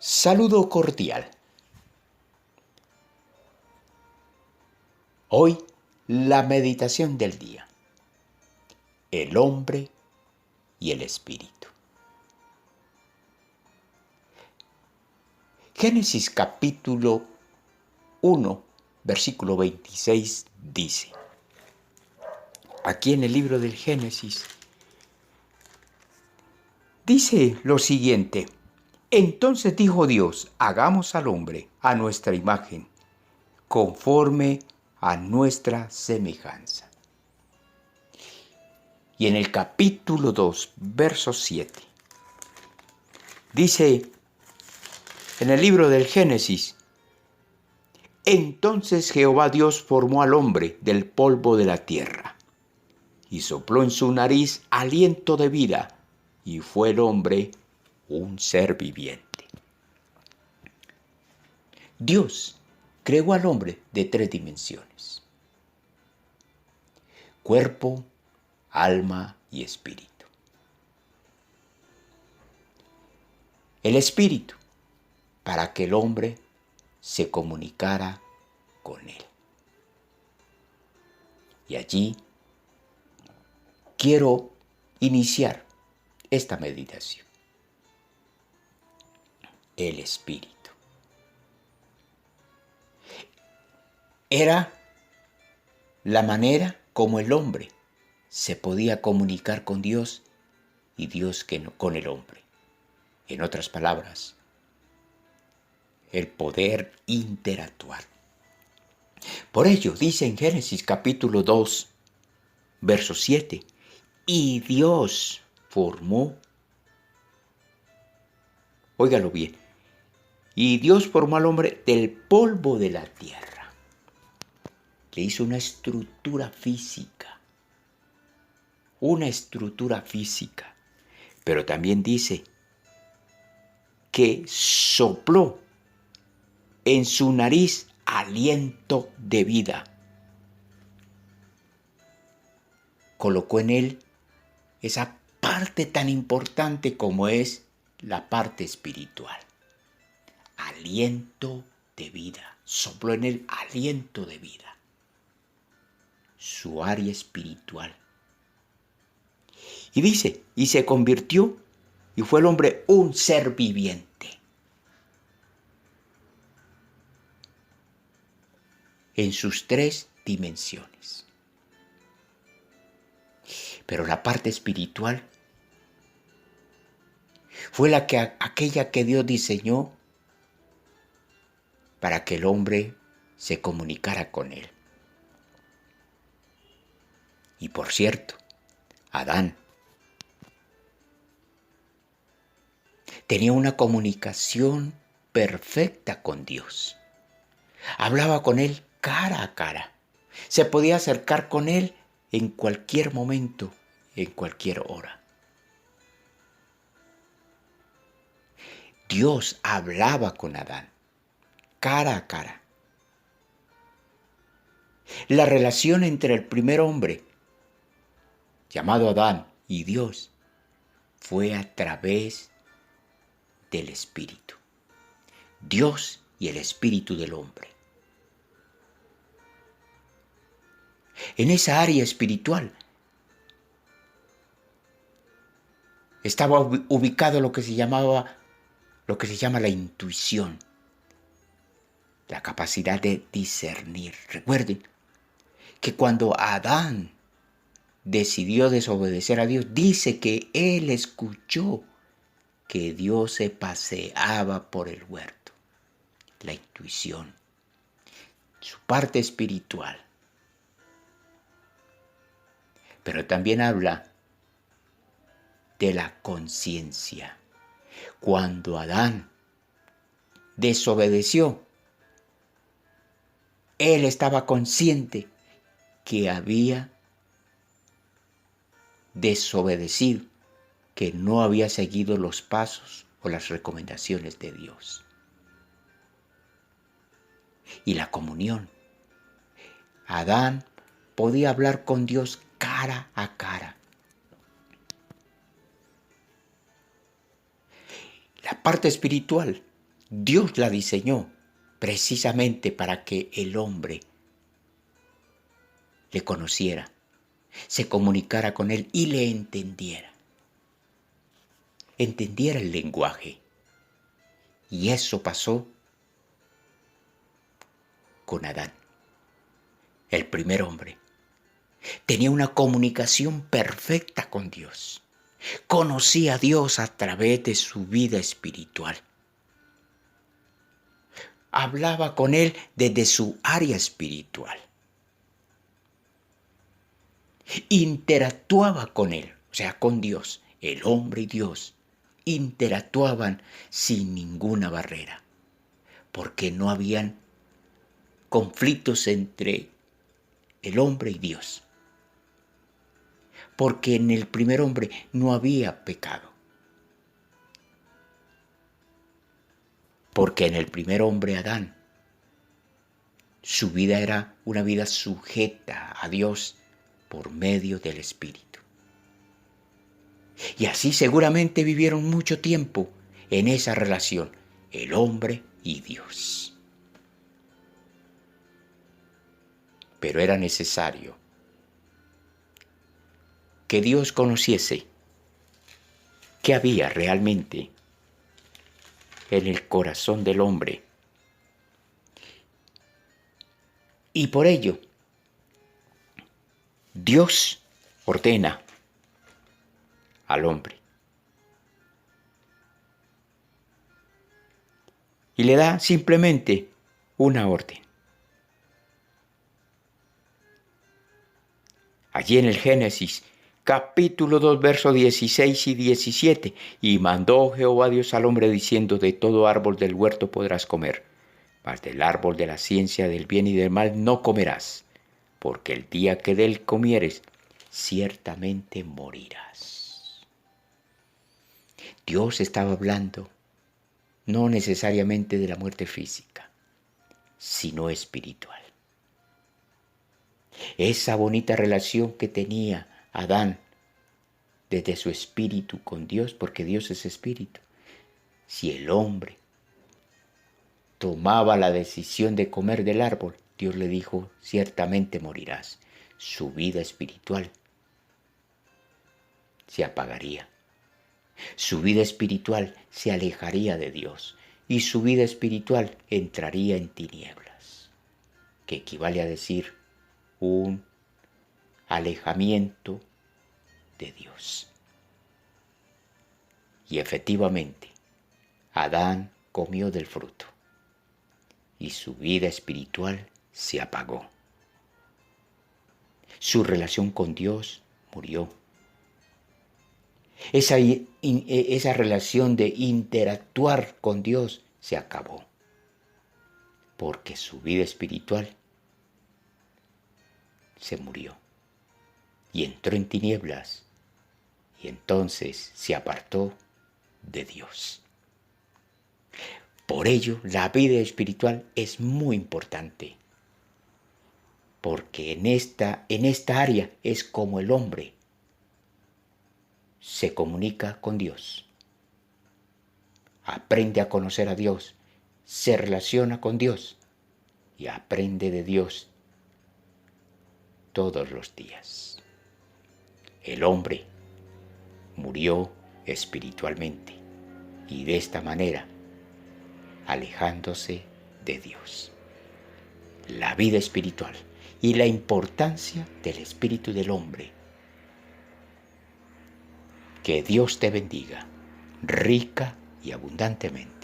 Saludo cordial. Hoy la meditación del día. El hombre y el espíritu. Génesis capítulo 1, versículo 26 dice. Aquí en el libro del Génesis dice lo siguiente. Entonces dijo Dios, hagamos al hombre a nuestra imagen, conforme a nuestra semejanza. Y en el capítulo 2, verso 7, dice en el libro del Génesis, entonces Jehová Dios formó al hombre del polvo de la tierra, y sopló en su nariz aliento de vida, y fue el hombre un ser viviente. Dios creó al hombre de 3 dimensiones: cuerpo, alma y espíritu. El espíritu, para que el hombre se comunicara con él. Y allí quiero iniciar esta meditación. El espíritu. Era la manera como el hombre se podía comunicar con Dios y Dios con el hombre. En otras palabras, el poder interactuar. Por ello dice en Génesis capítulo 2, verso 7, y Dios formó, óigalo bien, y Dios formó al hombre del polvo de la tierra. Le hizo una estructura física, pero también dice que sopló en su nariz aliento de vida. Colocó en él esa parte tan importante como es la parte espiritual. Aliento de vida. Sopló en él aliento de vida. Su área espiritual. Y dice, y se convirtió, y fue el hombre un ser viviente. En sus 3 dimensiones. Pero la parte espiritual fue aquella que Dios diseñó para que el hombre se comunicara con él. Y por cierto, Adán tenía una comunicación perfecta con Dios. Hablaba con él cara a cara. Se podía acercar con él en cualquier momento, en cualquier hora. Dios hablaba con Adán, cara a cara. La relación entre el primer hombre, llamado Adán, y Dios, fue a través del Espíritu. Dios y el Espíritu del hombre. En esa área espiritual estaba ubicado lo que se llama la intuición, la capacidad de discernir. Recuerden que cuando Adán decidió desobedecer a Dios, dice que él escuchó que Dios se paseaba por el huerto. La intuición, su parte espiritual. Pero también habla de la conciencia. Cuando Adán desobedeció, él estaba consciente que había desobedecido, que no había seguido los pasos o las recomendaciones de Dios. Y la comunión. Adán podía hablar con Dios cara a cara. La parte espiritual Dios la diseñó precisamente para que el hombre le conociera, se comunicara con él y le entendiera el lenguaje. Y eso pasó con Adán, el primer hombre. Tenía una comunicación perfecta con Dios. Conocía a Dios a través de su vida espiritual. Hablaba con Él desde su área espiritual. Interactuaba con Él, o sea, con Dios. El hombre y Dios interactuaban sin ninguna barrera, porque no habían conflictos entre el hombre y Dios. Porque en el primer hombre no había pecado. Porque en el primer hombre, Adán, su vida era una vida sujeta a Dios por medio del Espíritu. Y así seguramente vivieron mucho tiempo en esa relación, el hombre y Dios. Pero era necesario que Dios conociese qué había realmente en el corazón del hombre. Y por ello, Dios ordena al hombre y le da simplemente una orden. Allí en el Génesis, capítulo 2, versos 16 y 17, y mandó Jehová Dios al hombre diciendo, de todo árbol del huerto podrás comer, mas del árbol de la ciencia del bien y del mal no comerás, porque el día que de él comieres, ciertamente morirás. Dios estaba hablando no necesariamente de la muerte física, sino espiritual. Esa bonita relación que tenía Adán desde su espíritu con Dios, porque Dios es espíritu. Si el hombre tomaba la decisión de comer del árbol, Dios le dijo, ciertamente morirás. Su vida espiritual se apagaría. Su vida espiritual se alejaría de Dios y su vida espiritual entraría en tinieblas, que equivale a decir un alejamiento de Dios. Y efectivamente, Adán comió del fruto y su vida espiritual se apagó. Su relación con Dios murió. Esa relación de interactuar con Dios se acabó, porque su vida espiritual se murió y entró en tinieblas y entonces se apartó de Dios. Por ello, la vida espiritual es muy importante, porque en esta área es como el hombre se comunica con Dios, aprende a conocer a Dios, se relaciona con Dios y aprende de Dios todos los días. El hombre murió espiritualmente y de esta manera alejándose de Dios. La vida espiritual y la importancia del espíritu del hombre. Que Dios te bendiga rica y abundantemente.